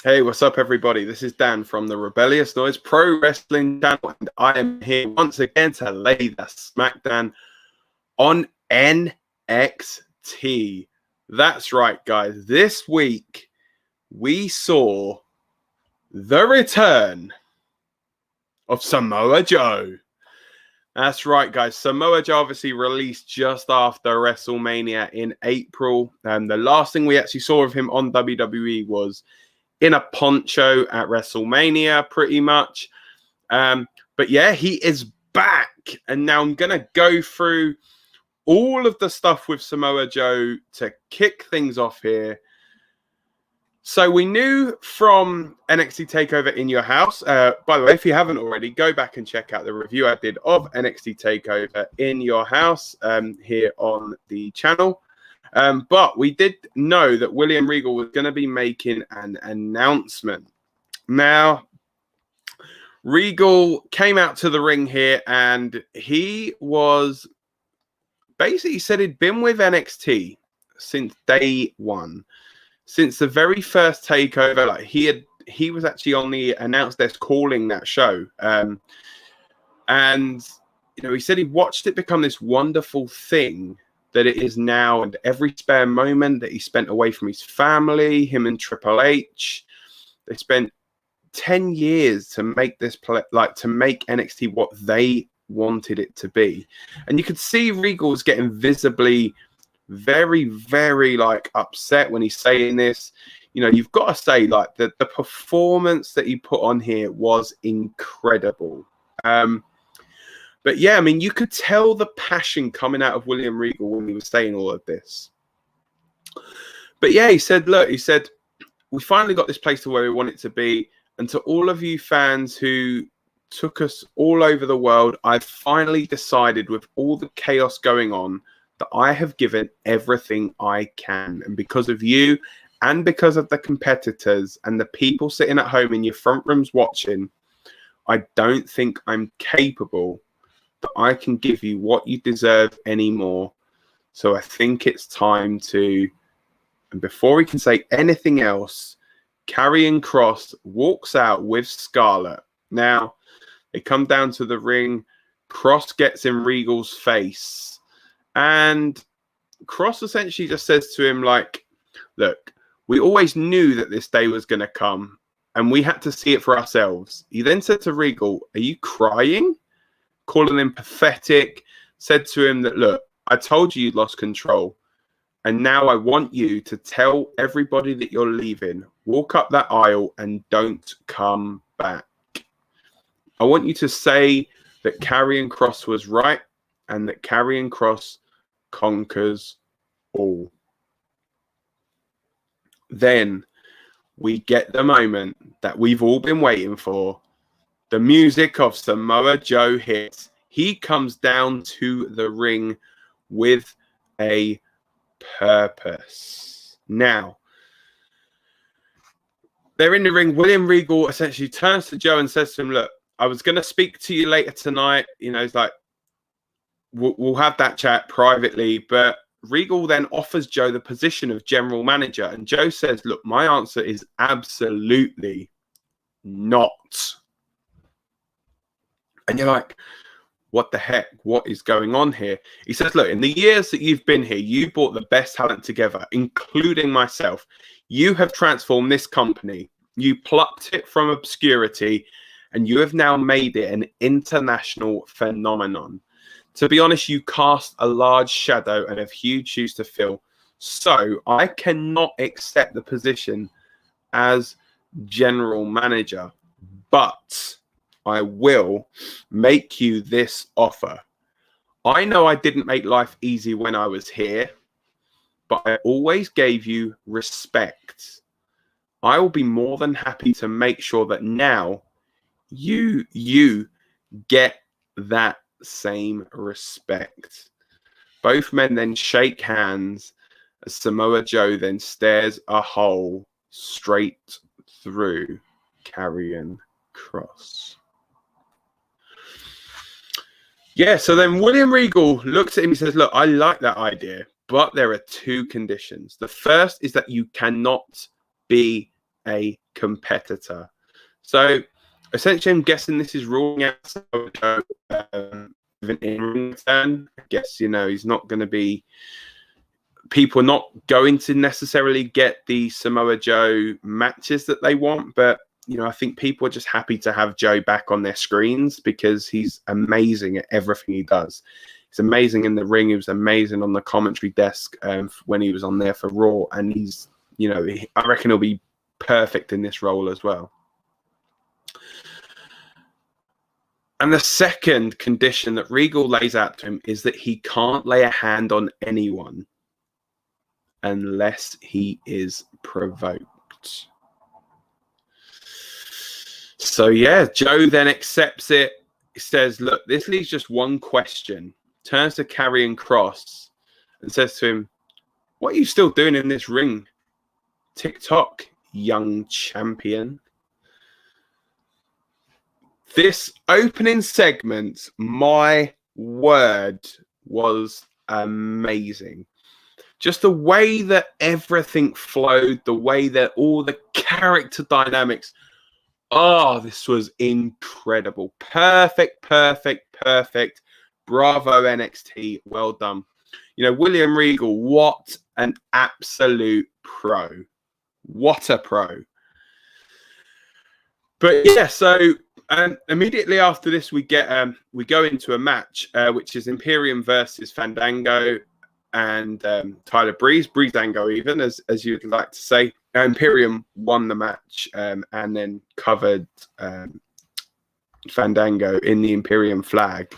Hey, what's up, everybody? This is Dan from the Rebellious Noise Pro Wrestling channel, and I am here once again to lay the SmackDan on NXT. That's right, guys. This week, we saw the return of Samoa Joe. That's right, guys. Samoa Joe obviously released just after WrestleMania in April. The last thing we actually saw of him on WWE was in a poncho at WrestleMania, pretty much. But yeah, he is back. And now I'm going to go through all of the stuff with Samoa Joe to kick things off here. So we knew from NXT TakeOver in Your House. By the way, if you haven't already, go back and check out the review I did of NXT TakeOver in Your House here on the channel. But we did know that William Regal was going to be making an announcement. Now, Regal came out to the ring here, and he was basically said he'd been with NXT since day one. Since the very first takeover, like he was actually on the announce desk calling that show. And you know, he said he watched it become this wonderful thing that it is now, and every spare moment that he spent away from his family, him and Triple H, they spent 10 years to make this to make NXT what they wanted it to be. And you could see Regal was getting visibly very, very like upset when he's saying this. You know, you've got to say, like, the performance that he put on here was incredible. But yeah, I mean, you could tell the passion coming out of William Regal when he was saying all of this. But yeah, he said, look, we finally got this place to where we want it to be. And to all of you fans who took us all over the world, I've finally decided, with all the chaos going on, that I have given everything I can. And because of you and because of the competitors and the people sitting at home in your front rooms watching, I don't think I'm capable that I can give you what you deserve anymore. So I think it's time to, and before he can say anything else, Karrion Kross walks out with Scarlett. Now, they come down to the ring. Kross gets in Regal's face. And Kross essentially just says to him, like, look, we always knew that this day was going to come, and we had to see it for ourselves. He then said to Regal, are you crying? Calling him pathetic, said to him that, look, I told you you'd lost control, and now I want you to tell everybody that you're leaving. Walk up that aisle and don't come back. I want you to say that Karrion Kross was right, and that Karrion Kross conquers all. Then we get the moment that we've all been waiting for. The music of Samoa Joe hits. He comes down to the ring with a purpose. Now, they're in the ring. William Regal essentially turns to Joe and says to him, look, I was going to speak to you later tonight. You know, it's like, we'll have that chat privately. But Regal then offers Joe the position of general manager. And Joe says, look, my answer is absolutely not. And you're like, what the heck? What is going on here? He says, look, in the years that you've been here, you brought the best talent together, including myself. You have transformed this company. You plucked it from obscurity, and you have now made it an international phenomenon. To be honest, you cast a large shadow and have huge shoes to fill. So I cannot accept the position as general manager, but I will make you this offer. I know I didn't make life easy when I was here, but I always gave you respect. I will be more than happy to make sure that now you get that same respect. Both men then shake hands as Samoa Joe then stares a hole straight through Karrion Kross. Yeah, so then William Regal looks at him and says, look, I like that idea, but there are two conditions. The first is that you cannot be a competitor. So essentially, I'm guessing this is ruling out Samoa Joe with an in-ring return. I guess, he's not going to be... People are not going to necessarily get the Samoa Joe matches that they want, but, I think people are just happy to have Joe back on their screens because he's amazing at everything he does. He's amazing in the ring. He was amazing on the commentary desk when he was on there for Raw. And he's, I reckon he'll be perfect in this role as well. And the second condition that Regal lays out to him is that he can't lay a hand on anyone unless he is provoked. So, yeah, Joe then accepts it. He says, look, this leaves just one question. Turns to Karrion Kross and says to him, what are you still doing in this ring? Tick-tock, young champion. This opening segment, my word, was amazing. Just the way that everything flowed, the way that all the character dynamics. Oh, this was incredible. Perfect. Bravo, NXT. Well done. William Regal, what an absolute pro. What a pro. But yeah, so immediately after this, we go into a match, which is Imperium versus Fandango and Tyler Breezango, even as you'd like to say. Imperium won the match and then covered Fandango in the Imperium flag.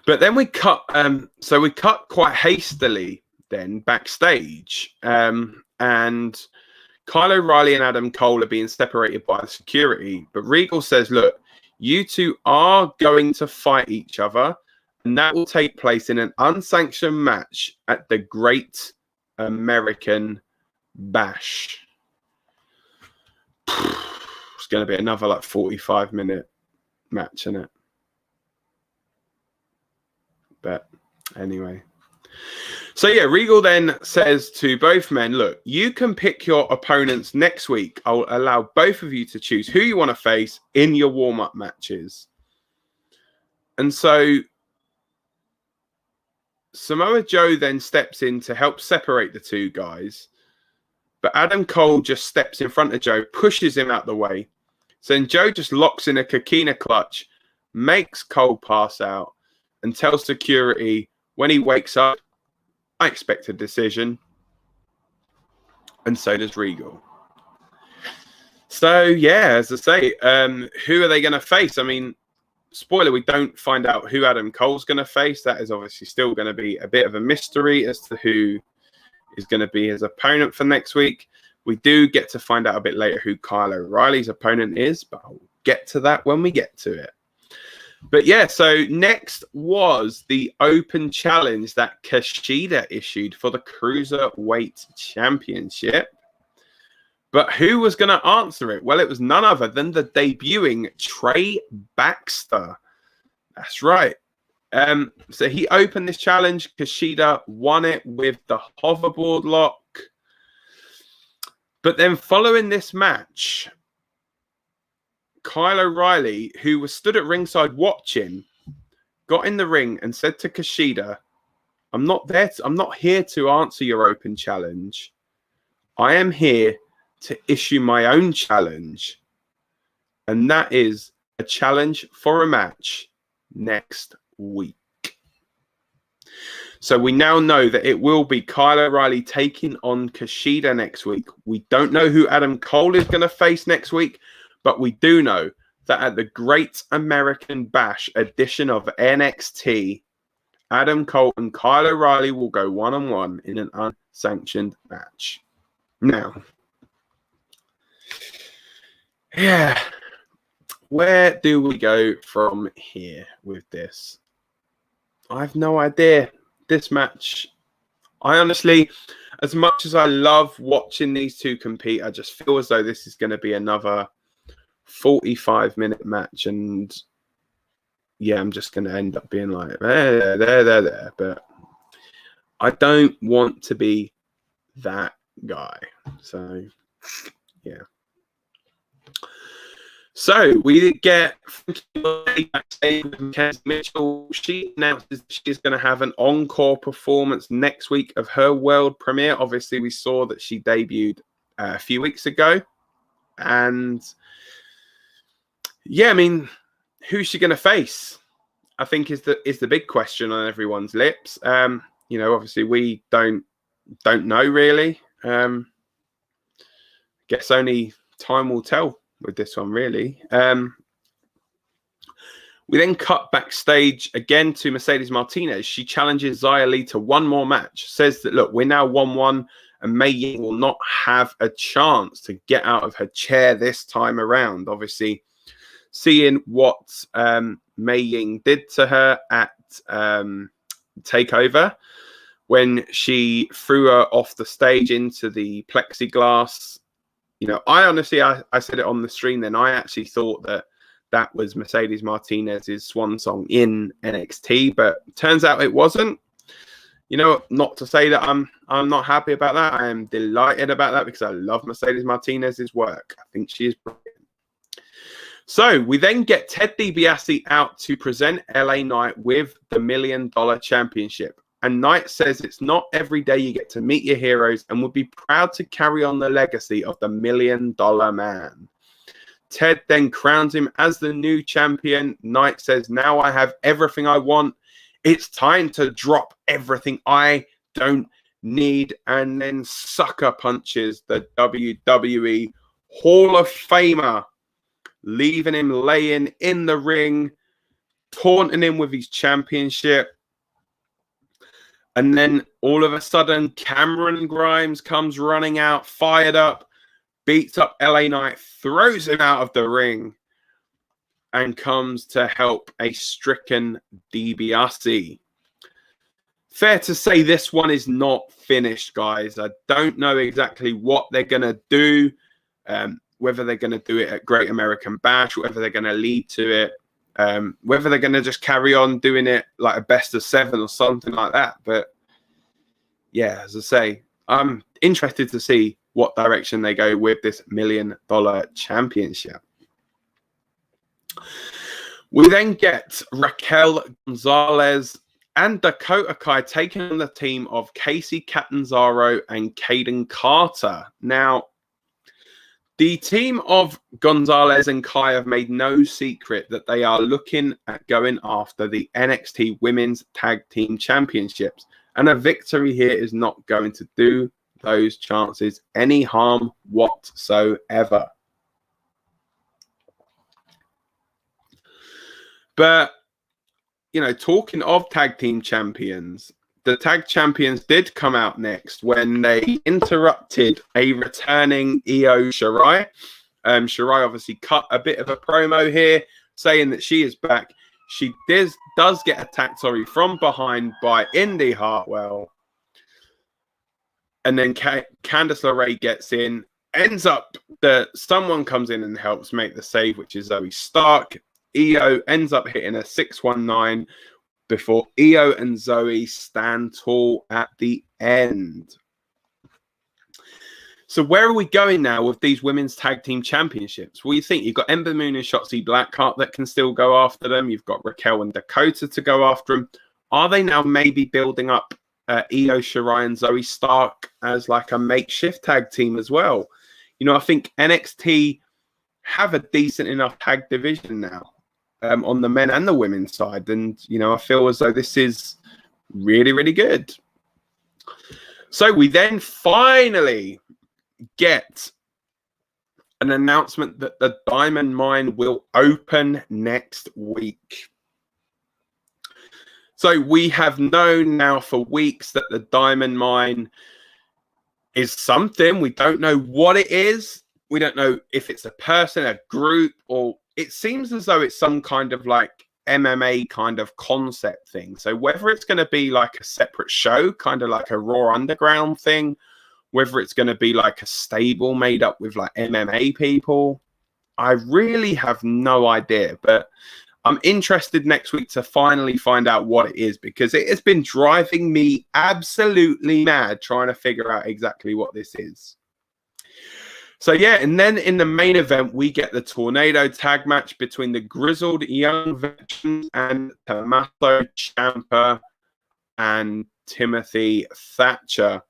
But then we cut. So we cut quite hastily then backstage, and Kyle O'Reilly and Adam Cole are being separated by the security. But Regal says, "Look, you two are going to fight each other, and that will take place in an unsanctioned match at the Great American Bash." It's going to be another 45-minute match, isn't it? But anyway. So yeah, Regal then says to both men, look, you can pick your opponents next week. I'll allow both of you to choose who you want to face in your warm-up matches. And so Samoa Joe then steps in to help separate the two guys. But Adam Cole just steps in front of Joe, pushes him out the way. So then Joe just locks in a Coquina clutch, makes Cole pass out, and tells security when he wakes up, I expect a decision. And so does Regal. So, yeah, as I say, who are they going to face? I mean, spoiler, we don't find out who Adam Cole's going to face. That is obviously still going to be a bit of a mystery as to who is going to be his opponent for next week. We do get to find out a bit later who Kyle O'Reilly's opponent is, but I'll get to that when we get to it. But yeah, so next was the open challenge that Kushida issued for the Cruiserweight Championship. But who was going to answer it? Well, it was none other than the debuting Trey Baxter. That's right. So he opened this challenge. Kushida won it with the hoverboard lock. But then following this match, Kyle O'Reilly, who was stood at ringside watching, got in the ring and said to Kushida, I'm not here to answer your open challenge. I am here to issue my own challenge. And that is a challenge for a match next week. So we now know that it will be Kyle O'Reilly taking on Kushida next week. We don't know who Adam Cole is going to face next week, but we do know that at the Great American Bash edition of NXT, Adam Cole and Kyle O'Reilly will go one-on-one in an unsanctioned match. Now, yeah, where do we go from here with this? I have no idea. This match, I honestly, as much as I love watching these two compete, I just feel as though this is going to be another 45-minute match, and yeah, I'm just going to end up being like, there. But I don't want to be that guy. So Yeah. So we get backstage with Mackenzie Mitchell. She announces she's going to have an encore performance next week of her world premiere. Obviously, we saw that she debuted a few weeks ago. And yeah, I mean, who's she going to face? I think is the big question on everyone's lips. You know, obviously we don't know really. Guess only time will tell with this one, really. We then cut backstage again to Mercedes Martinez. She challenges Xia Li to one more match. Says that, look, we're now 1-1 and Mei Ying will not have a chance to get out of her chair this time around. Obviously, seeing what Mei Ying did to her at TakeOver when she threw her off the stage into the plexiglass. You know, I honestly, I said it on the stream then, I actually thought that was Mercedes Martinez's swan song in NXT, but turns out it wasn't. You know, not to say that I'm not happy about that. I am delighted about that because I love Mercedes Martinez's work. I think she is brilliant. So we then get Ted DiBiase out to present LA Knight with the $1 Million Championship. And Knight says it's not every day you get to meet your heroes and would be proud to carry on the legacy of the $1 Million Man. Ted then crowns him as the new champion. Knight says, now I have everything I want. It's time to drop everything I don't need. And then sucker punches the WWE Hall of Famer, leaving him laying in the ring, taunting him with his championship. And then all of a sudden, Cameron Grimes comes running out, fired up, beats up LA Knight, throws him out of the ring, and comes to help a stricken DiBiase. Fair to say this one is not finished, guys. I don't know exactly what they're going to do, whether they're going to do it at Great American Bash, whether they're going to lead to it. Whether they're going to just carry on doing it like a best of 7 or something like that. But yeah, as I say, I'm interested to see what direction they go with this $1 Million Championship. We then get Raquel Gonzalez and Dakota Kai taking on the team of Casey Catanzaro and Caden Carter. Now, the team of Gonzalez and Kai have made no secret that they are looking at going after the NXT Women's Tag Team Championships. And a victory here is not going to do those chances any harm whatsoever. But, you know, talking of tag team champions, the tag champions did come out next when they interrupted a returning Io Shirai. Shirai obviously cut a bit of a promo here saying that she is back. She does get attacked, from behind by Indy Hartwell. And then Candice LeRae gets in, ends up that someone comes in and helps make the save, which is Zoe Stark. Io ends up hitting a 619 before Io and Zoe stand tall at the end. So where are we going now with these women's tag team championships? Well, you think you've got Ember Moon and Shotzi Blackheart that can still go after them. You've got Raquel and Dakota to go after them. Are they now maybe building up Io Shirai and Zoe Stark as like a makeshift tag team as well? You know, I think NXT have a decent enough tag division now on the men and the women's side. And, you know, I feel as though this is really, really good. So we then finally get an announcement that the Diamond Mine will open next week. So we have known now for weeks that the Diamond Mine is something. We don't know what it is. We don't know if it's a person, a group, or it seems as though it's some kind of like MMA kind of concept thing. So whether it's going to be like a separate show, kind of like a Raw Underground thing, whether it's going to be like a stable made up with like MMA people, I really have no idea. But I'm interested next week to finally find out what it is, because it has been driving me absolutely mad trying to figure out exactly what this is. So, yeah, and then in the main event, we get the Tornado tag match between the Grizzled Young Veterans and Tommaso Ciampa and Timothy Thatcher.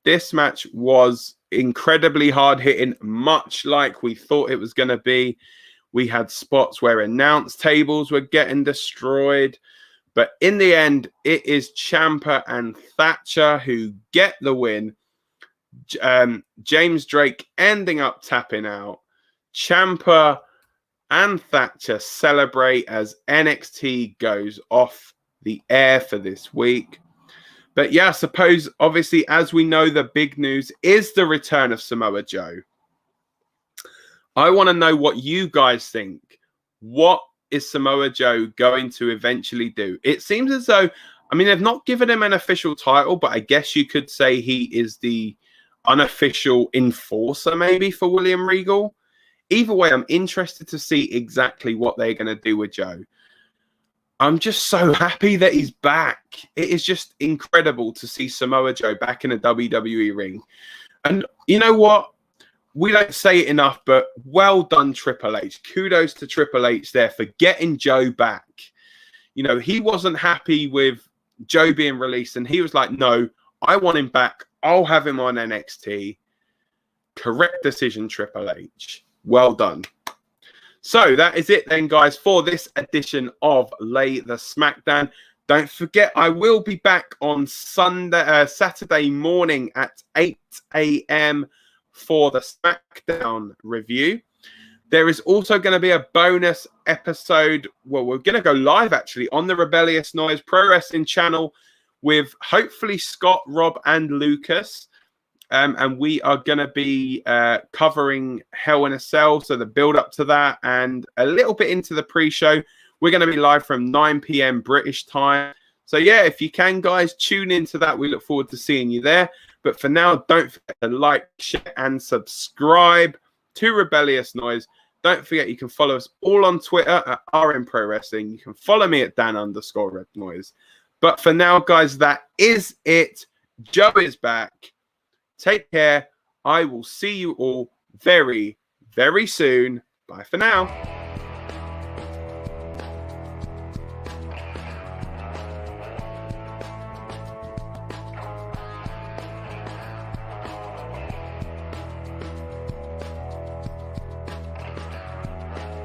This match was incredibly hard-hitting, much like we thought it was going to be. We had spots where announce tables were getting destroyed. But in the end, it is Ciampa and Thatcher who get the win. James Drake ending up tapping out. Ciampa and Thatcher celebrate as NXT goes off the air for this week. But yeah, I suppose, obviously, as we know, the big news is the return of Samoa Joe. I want to know what you guys think. What is Samoa Joe going to eventually do? It seems as though, I mean, they've not given him an official title, but I guess you could say he is the unofficial enforcer maybe for William Regal. Either way, I'm interested to see exactly what they're going to do with Joe. I'm just so happy that he's back. It is just incredible to see Samoa Joe back in a WWE ring. And you know what? We don't say it enough, but well done, Triple H. Kudos to Triple H there for getting Joe back. You know, he wasn't happy with Joe being released, and he was like, no, I want him back. I'll have him on NXT. Correct decision, Triple H. Well done. So that is it then, guys, for this edition of Lay the SmackDan. Don't forget, I will be back on Saturday morning at 8 a.m. for the SmackDown review. There is also going to be a bonus episode. Well, we're going to go live, actually, on the Rebellious Noise Pro Wrestling channel with hopefully Scott, Rob, and Lucas. And we are going to be covering Hell in a Cell, so the build-up to that, and a little bit into the pre-show. We're going to be live from 9 p.m. British time. So, yeah, if you can, guys, tune into that. We look forward to seeing you there. But for now, don't forget to like, share, and subscribe to Rebellious Noise. Don't forget, you can follow us all on Twitter at RM Pro Wrestling. You can follow me at Dan_Red_Noise. But for now, guys, that is it. Joe is back. Take care. I will see you all very, very soon. Bye for now.